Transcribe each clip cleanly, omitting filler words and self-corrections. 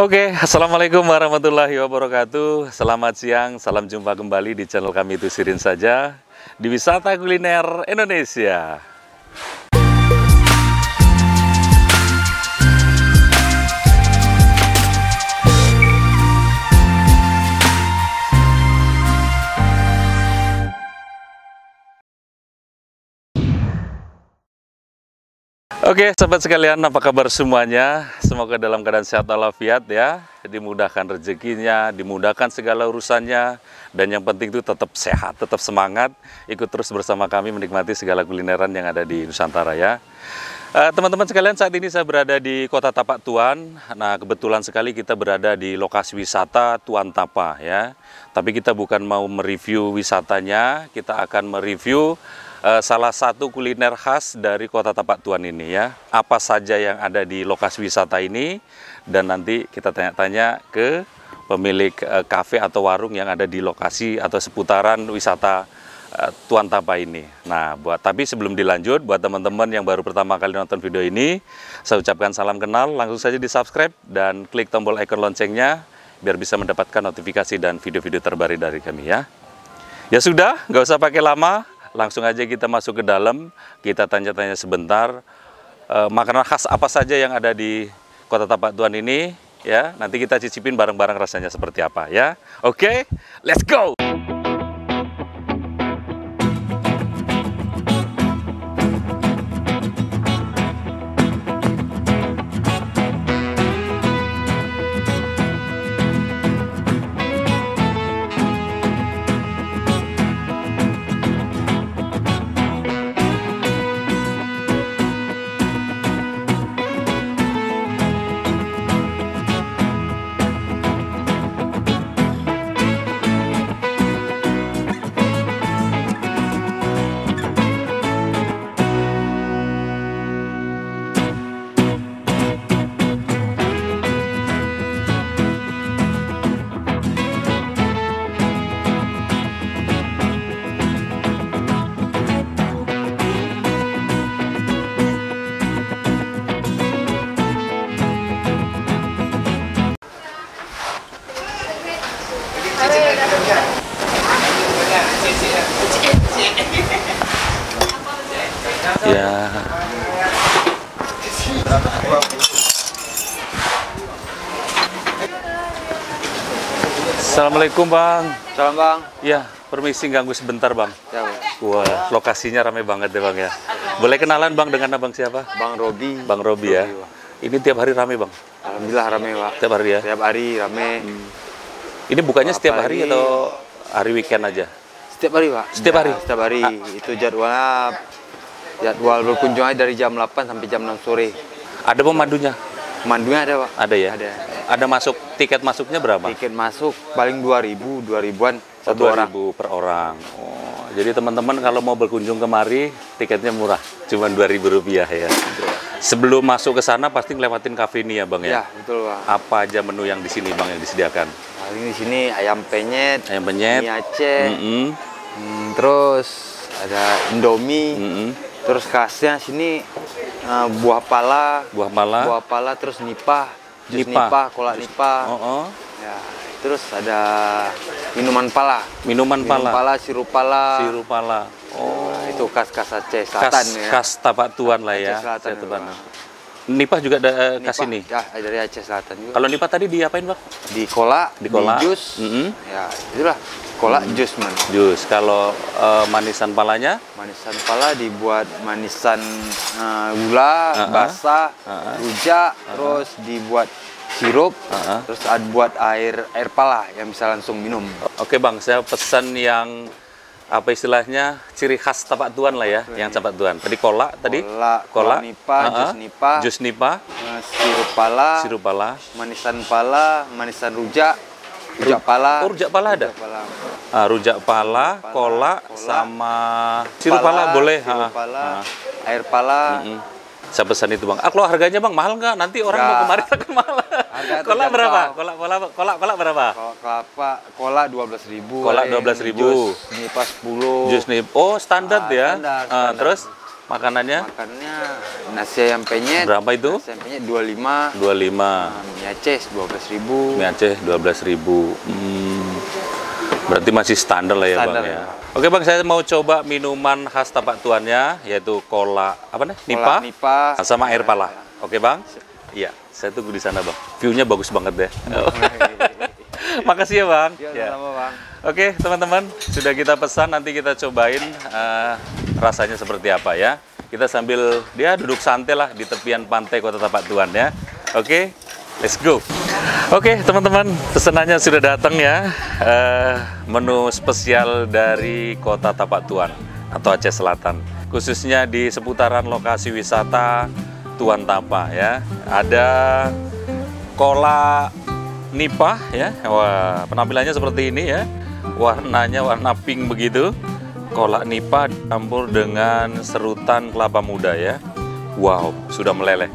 Oke, Assalamualaikum warahmatullahi wabarakatuh. Selamat siang, salam jumpa kembali di channel kami itu Sirin Saja di Wisata Kuliner Indonesia. Oke, sahabat sekalian, apa kabar semuanya? Semoga dalam keadaan sehat walafiat ya, dimudahkan rezekinya, dimudahkan segala urusannya, dan yang penting itu tetap sehat, tetap semangat, ikut terus bersama kami menikmati segala kulineran yang ada di Nusantara ya. Teman-teman sekalian, saat ini saya berada di Kota Tapak Tuan. Nah, kebetulan sekali kita berada di lokasi wisata Tuan Tapa ya. Tapi kita bukan mau mereview wisatanya, kita akan mereview salah satu kuliner khas dari Kota Tapak Tuan ini ya. Apa saja yang ada di lokasi wisata ini, dan nanti kita tanya-tanya ke pemilik kafe atau warung yang ada di lokasi atau seputaran wisata Tuan Tapa ini. Nah, tapi sebelum dilanjut, buat teman-teman yang baru pertama kali nonton video ini, saya ucapkan salam kenal, langsung saja di subscribe dan klik tombol ikon loncengnya biar bisa mendapatkan notifikasi dan video-video terbaru dari kami ya. Ya sudah, nggak usah pakai lama. Langsung aja kita masuk ke dalam, kita tanya-tanya sebentar makanan khas apa saja yang ada di Kota Tapak Tuan ini ya. Nanti kita cicipin bareng-bareng rasanya seperti apa ya. Oke, let's go. Ya. Assalamualaikum Bang. Salam Bang. Ya, permisi ganggu sebentar Bang. Ya, Bang. Wah, lokasinya ramai banget deh Bang ya. Boleh kenalan Bang dengan abang siapa? Bang Robi. Bang Robi ya. Bang. Ini tiap hari ramai Bang? Alhamdulillah rame Pak. Tiap hari ya? Tiap hari rame. Ini bukannya setiap hari Apalagi atau hari weekend aja? Setiap hari Pak. Setiap hari? Setiap hari. Itu jadwal berkunjung aja dari jam 8 sampai jam 6 sore. Ada pemandunya? Mandunya ada Pak. Ada ya? Ada. Ada masuk, tiket masuknya berapa? Tiket masuk paling 2000-an satu orang. 2.000 per orang. Oh, jadi teman-teman kalau mau berkunjung kemari, tiketnya murah, cuma Rp2.000 ya. Sebelum masuk ke sana pasti ngelewatin kafe ini ya Bang ya? Ya, betul Pak. Apa aja menu yang di sini Bang yang disediakan? Paling di sini ayam penyet, Ayam penyet, mie Aceh, mm-mm, terus ada Indomie, mm-mm, terus khasnya sini buah pala, buah pala, terus nipah, jus Nipah. nipah, kolak nipah. oh, oh. Ya, terus ada minuman pala. Minuman Minum pala, pala, sirup pala. sirup pala. Oh, Nah, itu khas Aceh Selatan ya. khas Tapak Tuan lah ya. Aceh Selatan Saya itu, teman. Bang. Nipah juga ada khas Nipah, ini. Ya, dari Aceh Selatan juga. Kalau nipah tadi diapain Bang? Di kolak, Di kolak. di jus. Mm-mm. Ya, itulah kolak jus man. Jus. Kalau manisan palanya? Manisan pala dibuat manisan gula, basah, rujak, terus dibuat sirup, terus buat air pala yang bisa langsung minum. Oke Bang, saya pesan yang apa istilahnya ciri khas Tapak Tuan lah ya, yang Tapak Tuan. Tadi kolak, Kolak nipah, jus nipah, sirup pala, manisan pala, manisan rujak pala. Oh, rujak pala ada? Rujak pala. Rujak pala, kolak, sama sirup pala boleh. Sirup pala, air pala. Saya pesan itu Bang. Kalau harganya Bang mahal nggak? Nanti orang mau kemari takut mahal. Kolak berapa? Kolak berapa? Kolak 12.000. Kolak 12.000. Jus nipah 10. Jus nipah. Oh, standar ya. Standar. Terus makanannya? Makannya nasi ayam penyet. Berapa itu? Nasi ayam penyet 25. 25. Mie Aceh 12.000. Mie Aceh 12.000. Berarti masih standar lah ya Standar, Bang ya. ya. Oke Bang, saya mau coba minuman khas Tapak Tuannya, yaitu cola apa nih? Cola Nipa, Nipa. sama air pala. Oke Bang? Iya, saya tunggu di sana Bang. View-nya bagus banget deh. Makasih ya Bang. Iya, sama Bang. Oke teman-teman, sudah kita pesan, nanti kita cobain rasanya seperti apa ya. Kita sambil dia duduk santai lah di tepian pantai Kota Tapak Tuan ya. Oke, let's go. Oke teman-teman, pesanannya sudah datang ya. Menu spesial dari Kota Tapak Tuan atau Aceh Selatan, khususnya di seputaran lokasi wisata Tuan Tapa ya. Ada cola Nipa ya. Wah, penampilannya seperti ini ya. Warnanya warna pink begitu. Cola Nipa dicampur dengan serutan kelapa muda ya. Wow, sudah meleleh.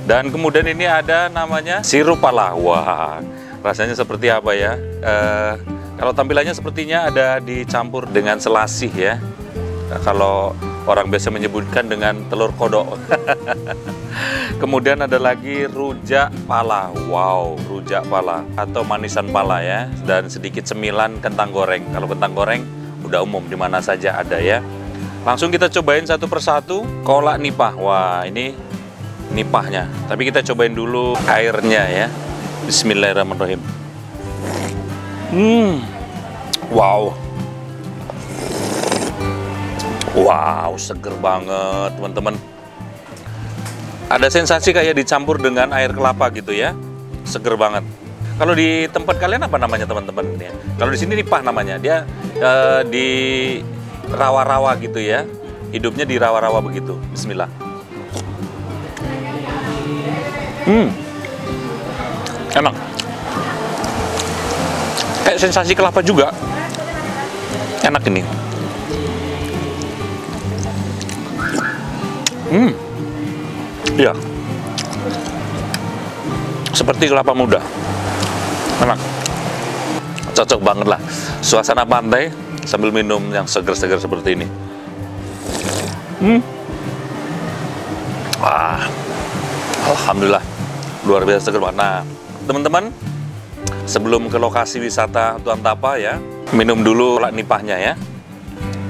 Dan kemudian ini ada namanya sirup pala. Wah, rasanya seperti apa ya? Kalau tampilannya sepertinya ada dicampur dengan selasih ya. Kalau orang biasa menyebutkan dengan telur kodok. Kemudian ada lagi rujak pala. Wow, rujak pala atau manisan pala ya. Dan sedikit cemilan kentang goreng. Kalau kentang goreng udah umum di mana saja ada ya. Langsung kita cobain satu persatu. Cola Nipa. Wah, ini nipahnya. Tapi kita cobain dulu airnya ya. Bismillahirrahmanirrahim. Wow. Wow, seger banget teman-teman. Ada sensasi kayak dicampur dengan air kelapa gitu ya. Seger banget. Kalau di tempat kalian apa namanya teman-teman? Kalau di sini nipah namanya. Dia di rawa-rawa gitu ya. Hidupnya di rawa-rawa begitu. Bismillah. Enak. Kayak sensasi kelapa juga. Enak ini. Iya. Seperti kelapa muda. Enak. Cocok banget lah. Suasana pantai sambil minum yang seger-seger seperti ini. Wah. Alhamdulillah. Luar biasa seger banget. Nah, teman-teman, sebelum ke lokasi wisata Tuan Tapa ya, minum dulu cola nipahnya ya.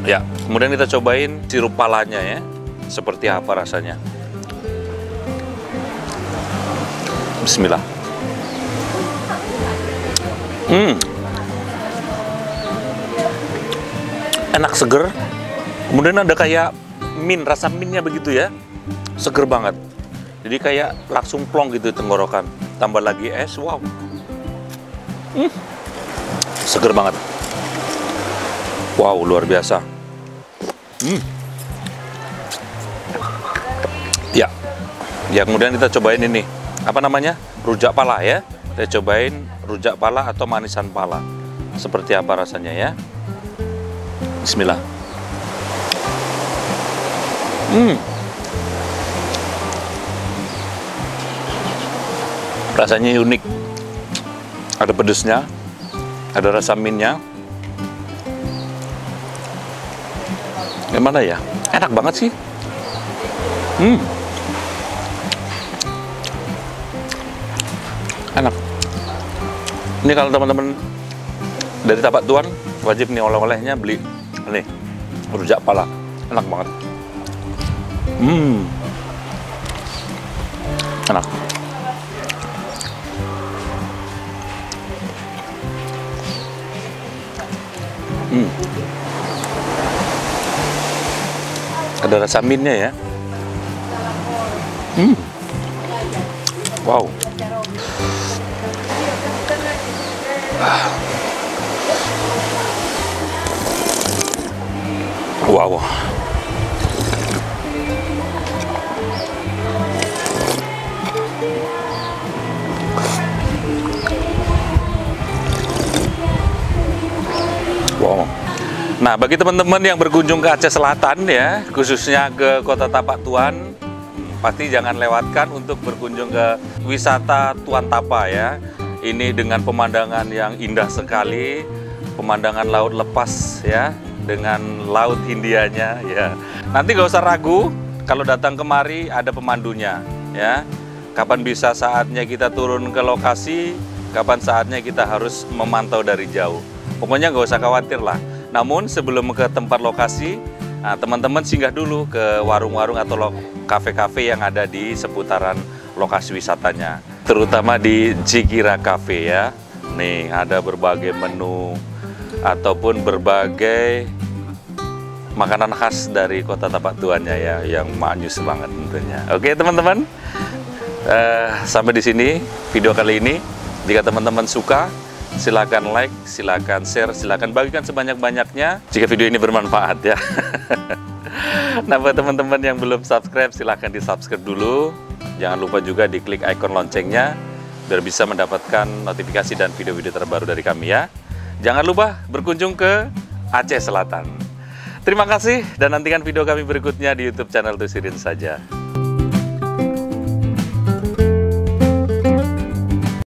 Ya, kemudian kita cobain sirup palanya ya. Seperti apa rasanya. Bismillah. Enak, seger. Kemudian ada kayak rasa minnya begitu ya. Seger banget. Jadi kayak langsung plong gitu tenggorokan. Tambah lagi es, wow. Seger banget. Wow, luar biasa. Ya, kemudian kita cobain ini. Apa namanya? Rujak pala ya. Kita cobain rujak pala atau manisan pala. Seperti apa rasanya ya. Bismillah. Rasanya unik. Ada pedesnya, ada rasa minnya. Gimana ya? Enak banget sih. Enak. Ini kalau teman-teman dari Tapak Tuan, wajib nih oleh-olehnya beli ini rujak pala. Enak banget. Enak. Ada rasa minnya ya. Wow. Wow. Wow. Nah, bagi teman-teman yang berkunjung ke Aceh Selatan ya, khususnya ke Kota Tapak Tuan, pasti jangan lewatkan untuk berkunjung ke wisata Tuan Tapa ya. Ini dengan pemandangan yang indah sekali, pemandangan laut lepas ya, dengan Laut Hindianya ya. Nanti gak usah ragu, kalau datang kemari ada pemandunya ya. Kapan bisa saatnya kita turun ke lokasi, kapan saatnya kita harus memantau dari jauh. Pokoknya gak usah khawatir lah. Namun sebelum ke tempat lokasi, teman-teman singgah dulu ke warung-warung atau kafe-kafe yang ada di seputaran lokasi wisatanya. Terutama di Jikira Cafe ya. Nih ada berbagai menu ataupun berbagai makanan khas dari kota Tapak Tuannya ya, yang manis banget tentunya. Oke teman-teman, sampai di sini video kali ini. Jika teman-teman suka, silakan like, silakan share, silakan bagikan sebanyak-banyaknya jika video ini bermanfaat ya. Nah buat teman-teman yang belum subscribe, silakan di subscribe dulu. Jangan lupa juga diklik ikon loncengnya biar bisa mendapatkan notifikasi dan video-video terbaru dari kami ya. Jangan lupa berkunjung ke Aceh Selatan. Terima kasih dan nantikan video kami berikutnya di YouTube channel Tusirin saja.